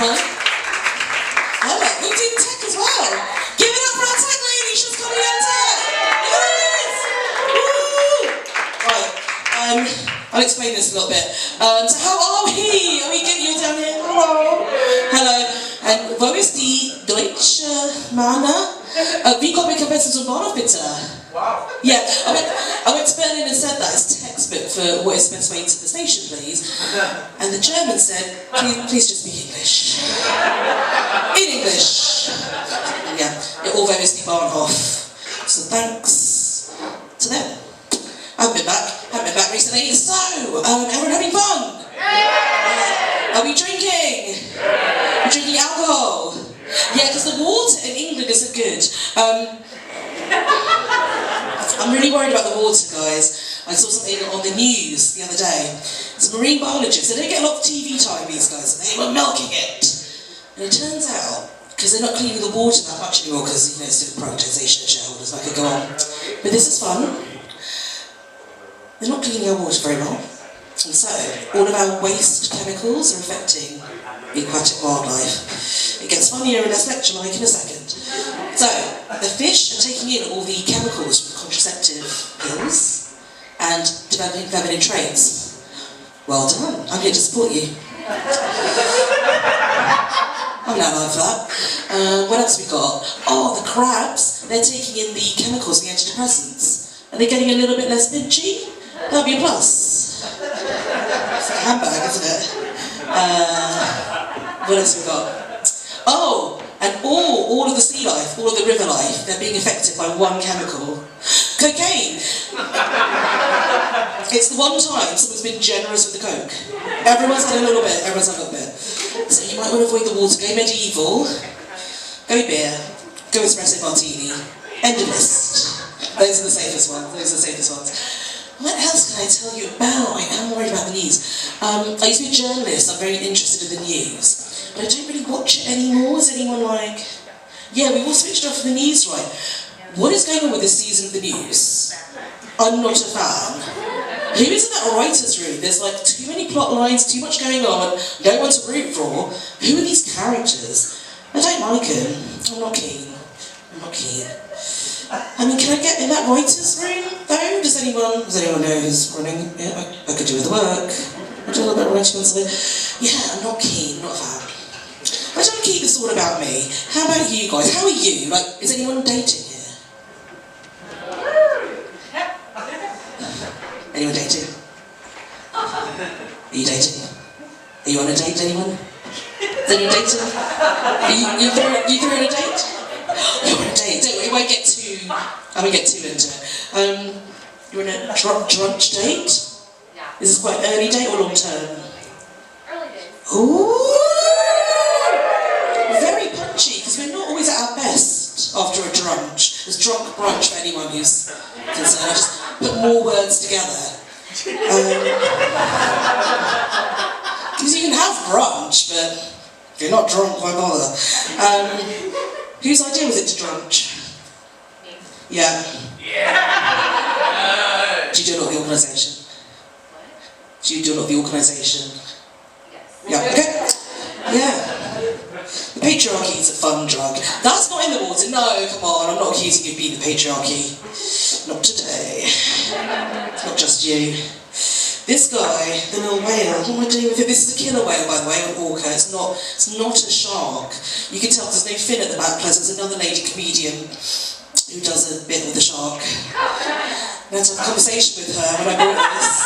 well. Hello, we did tech as well. Give it up for our tech lady, she's coming on tech. Yes! Woo! Right, I'll explain this a little bit. So how are we? Are we good? You're down here? Hello. Hello. And wo ist die deutsche Mana? Wie komme ich am besten zum Bahnhof, bitte? Wow. Yeah, I went to Berlin and said that as textbook for what is the best way to the station, please. And the German said, please just speak English. In English. And yeah, all wo ist die Bahnhof? So thanks to them. I haven't been back recently, so everyone having fun? Are we drinking? We're drinking alcohol. Yeah, because the water in England isn't good. I'm really worried about the water, guys. I saw something on the news the other day. It's marine biologists. They don't get a lot of TV time, these guys. They were milking it. And it turns out, because they're not cleaning the water that much anymore, because it's still privatisation of shareholders, I could go on. But this is fun. They're not cleaning our water very well. And so, all of our waste chemicals are affecting the aquatic wildlife. It gets funnier in this lecture, like in a second. So, the fish are taking in all the chemicals from contraceptive pills and developing feminine traits. Well done, I'm here to support you. I'm not alive for that. What else we got? Oh, the crabs, they're taking in the chemicals, the antidepressants. Are they getting a little bit less bitchy? That'll be a plus. It's like a handbag, isn't it? What else we got? Oh, and all of the sea life, all of the river life, they're being affected by one chemical. Cocaine! It's the one time someone's been generous with the coke. Everyone's had a little bit, So you might want to avoid the water. Go medieval, go beer, go espresso martini, end of list. Those are the safest ones. What else can I tell you about? I am worried about the news. I used to be a journalist, I'm very interested in the news. But I don't really watch it anymore. Is anyone like... Yeah, we've all switched off the news, right? What is going on with this season of the news? I'm not a fan. Who is in that writer's room? There's like too many plot lines, too much going on, no one to root for. Who are these characters? I don't like them. I'm not keen. I mean, can I get in that writer's room, though? Does anyone know who's running? Yeah, I could do with the work. I do a little bit of writing on something. Yeah, I'm not keen, not a fan. I don't keep this all about me. How about you guys? How are you? Like, is anyone dating here? Anyone dating? Are you dating? Are you on a date, anyone? Is anyone dating? Are you throwing a date? You're on a date, don't worry, I won't get too into it. You're on a drunch date? Yeah. Is this quite an early date or long term? Early days. Ooh! Very punchy, because we're not always at our best after a drunch. There's drunk brunch for anyone who's concerned. I just put more words together. Because you can have brunch, but if you're not drunk, why bother? Whose idea was it to drunch? Me. Yeah. Do you do a lot of the organisation? What? Do you do a lot of the organisation? Yes. Yeah, okay. Yeah. The patriarchy is a fun drug. That's not in the water. No, come on, I'm not accusing you of being the patriarchy. Not today. It's not just you. This guy, the little whale, what am I doing with it? This is a killer whale, by the way, an orca. It's not a shark. You can tell there's no fin at the back, plus there's another lady comedian who does a bit with the shark. I had to have a conversation with her when I bought this.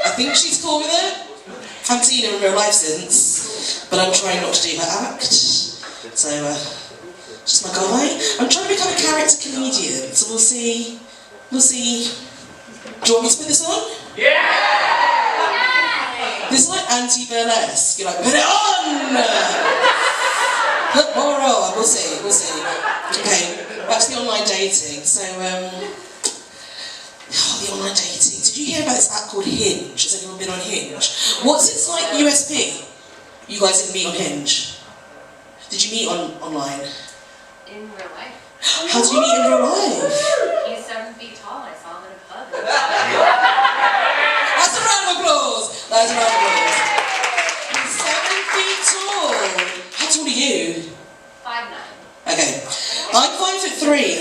I think she's cool with it. I haven't seen her in real life since, but I'm trying not to do her act. So, just my guy. I'm trying to become a character comedian, so we'll see. Do you want me to put this on? Yeah! This is like anti-burlesque. You're like, put it on! Put more on. We'll see. Okay, back to the online dating. So, the online dating. Did you hear about this app called Hinge? Has anyone been on Hinge? What's its like USP? You guys didn't meet on Hinge. Did you meet online? In real life. How did you meet in real life? He's 7 feet tall. I saw him in a pub. That's a round of applause.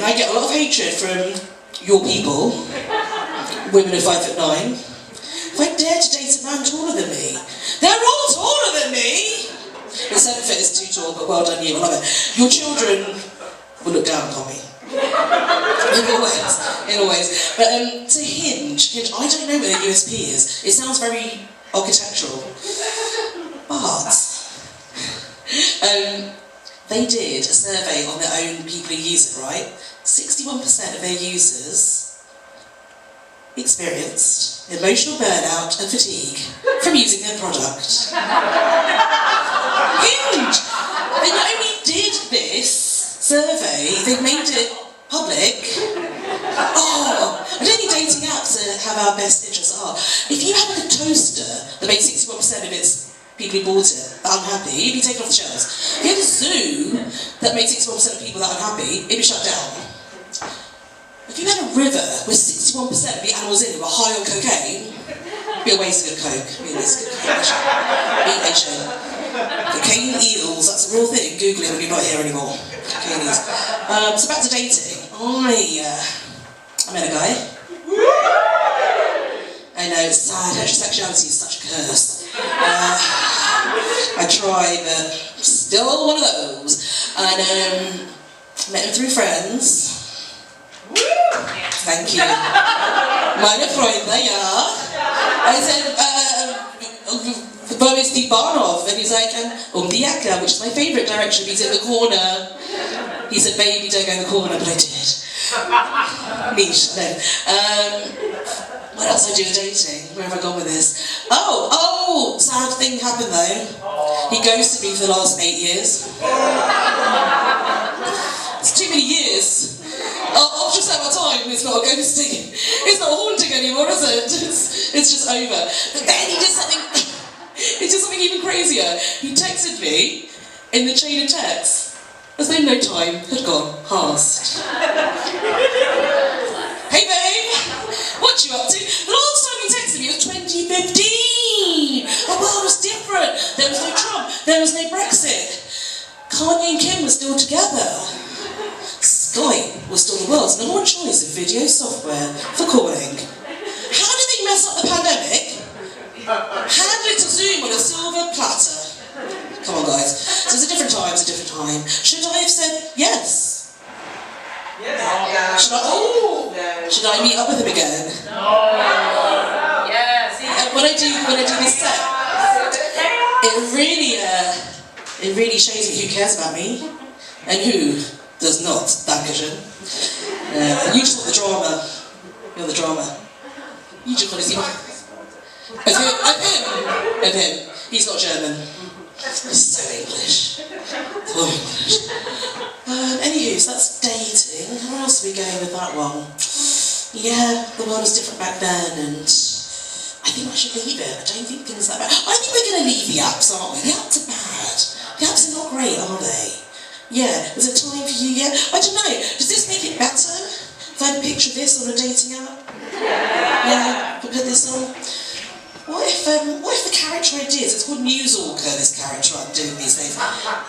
I get a lot of hatred from your people, women of 5'9". If I dare to date a man taller than me, they're all taller than me! The 7 foot is too tall, but well done you, I love it. Your children will look down upon me. In all ways. But to Hinge, I don't know what their USP is. It sounds very architectural. But they did a survey on their own people who use it, right? 61% of their users experienced emotional burnout and fatigue from using their product. Hinge! They not only did this survey, they made it public. Oh, I don't think dating apps have our best interests at heart. If you had like a toaster that made 61% of its people who bought it unhappy, it'd be taken off the shelves. If you had a zoo that made 61% of people that unhappy, it'd be shut down. If you had a river with 61% of the animals in it were high on cocaine, it'd be a waste of good coke. It'd be a waste of good coke. Cocaine eels, that's a real thing. Google it when you're not here anymore. Cocaine eels. So back to dating. I met a guy. I know, it's sad. Heterosexuality is such a curse. I try, but still one of those. And met him through friends. Thank you. Meine Freunde, ja. I said, wo ist die Bahnhof? And he's like, die Ecke, which is my favourite direction. He's in the corner. He said, baby, don't go in the corner, but I did. Niche, no. What else do I do with dating? Where have I gone with this? Oh, sad thing happened though. He ghosted me for the last 8 years. It's too many years. After a certain time, it's not a ghosting. It's not haunting anymore, is it? It's just over. But then he did something. He did something even crazier. He texted me in the chain of texts as though no time had gone past. Hey babe, what you up to? The last time he texted me was 2015. The world was different. There was no Trump. There was no Brexit. Kanye and Kim were still together. Skype was still the world's number one choice of video software for calling. How did they mess up the pandemic? Handed it to Zoom on a silver platter. Come on guys, so it's a different time, it's a different time. Should I have said yes? Yes. Should I meet up with him again? No. Yes. When I do this set, it really shows me who cares about me and who does not. Dankeschön. You just want the drama. You're the drama. You just want to see of him. He's not German. He's so English. So English. Anywho, so that's dating. Where else are we going with that one? Yeah, the world was different back then, and I think I should leave it. I don't think things like that. I think we're going to leave the apps, aren't we? The apps are bad. The apps are not great, are they? Yeah, is it time for you yet? I don't know. Does this make it better? If I had a picture of this on a dating app? Yeah, put this on. What if the character I did, it's called News Orca, this character I'm doing these days,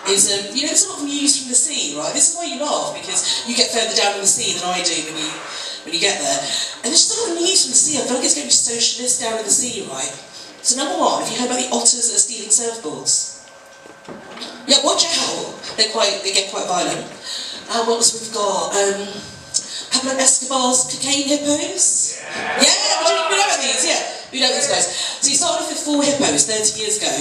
is, you know, sort of news from the sea, right? This is why you laugh, because you get further down in the sea than I do when you get there. And it's sort of news from the sea. I feel like it's going to be socialist down in the sea, right? So number one, have you heard about the otters that are stealing surfboards? Yeah, watch out. They get quite violent. What else we've got? Pablo Escobar's cocaine hippos. Yeah, we know about these, yeah. We know these guys. So he started off with 4 hippos 30 years ago.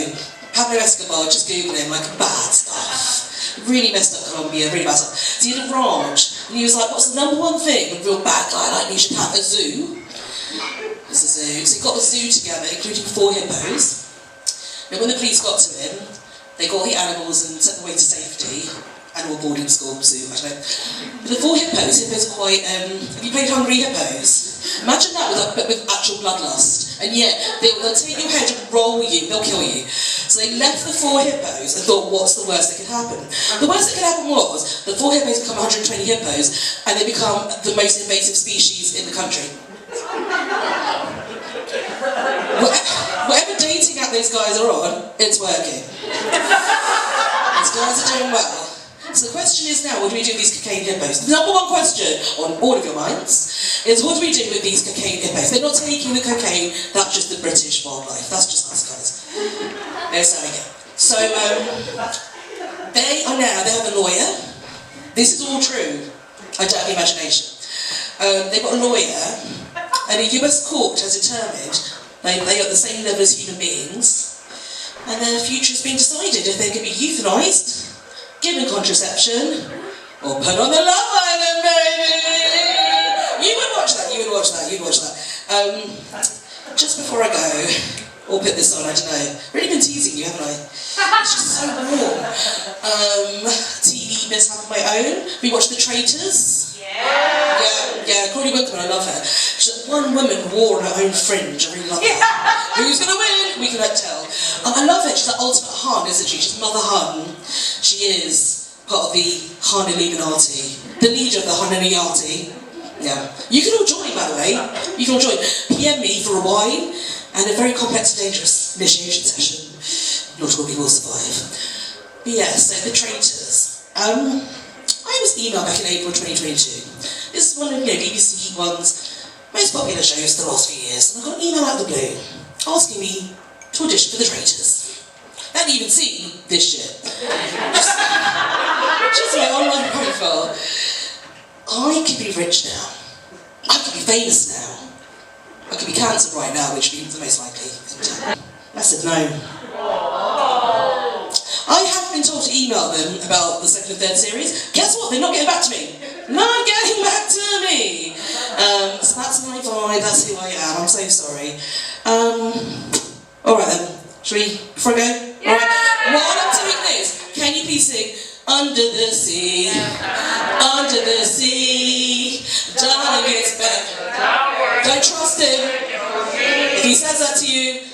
Pablo Escobar, just Google him, like bad stuff. Really messed up Colombia, really bad stuff. So he had a ranch, and he was like, what's the number one thing a real bad guy like me should have? A zoo. It's a zoo. So he got a zoo together, including 4 hippos. And when the police got to him, they got the animals and sent them away to safety. Animal boarding school, zoo, I don't know. But the 4 hippos are quite, have you played Hungry Hippos? Imagine that with actual bloodlust. And yeah, they'll take your head and roll you, they'll kill you. So they left the 4 hippos and thought, what's the worst that could happen? The worst that could happen was, the 4 hippos become 120 hippos, and they become the most invasive species in the country. Whatever dating app these guys are on, it's working. These guys are doing well. So the question is now, what do we do with these cocaine hippos? The number one question on all of your minds is, what do we do with these cocaine hippos? They're not taking the cocaine, that's just the British wildlife. That's just us, guys. They're selling it. So, they have a lawyer. This is all true. I don't have the imagination. They've got a lawyer, and a US court has determined they are at the same level as human beings, and their future has been decided if they can be euthanized, given contraception, or put on the Love Island, baby! You would watch that, you'd watch that. Just before I go, or put this on, I don't know. Really been teasing you, haven't I? It's just so warm. TV mishap of my own. We watched The Traitors. Yeah, Courtney Wickman, I love her. One woman wore on her own fringe, I really love that. Who's gonna win? We cannot tell. I love her, she's the ultimate Hun, isn't she? She's Mother Hun. She is part of the Hun Illuminati. The leader of the Hun Illuminati. Yeah. You can all join, by the way. You can all join. PM me for a wine and a very complex and dangerous initiation session. Not all people will survive. But yeah, so The Traitors. I was emailed back in April 2022. This is one of BBC One's most popular shows the last few years, and I got an email out of the blue asking me to audition for The Traitors. I hadn't even seen this shit. Just my online profile. I could be rich now. I could be famous now. I could be cancelled right now, which would be the most likely thing to happen. I said no. I have been told to email them about the second and third series. Guess what? They're not getting back to me. Not getting back to me. So that's my vibe, that's who I am. I'm so sorry. Alright then. Shall we, before I go? Yeah. Alright. While I'm doing this, can you please sing Under the Sea, Under the Sea, darling it's better. Don't trust him. If he says that to you,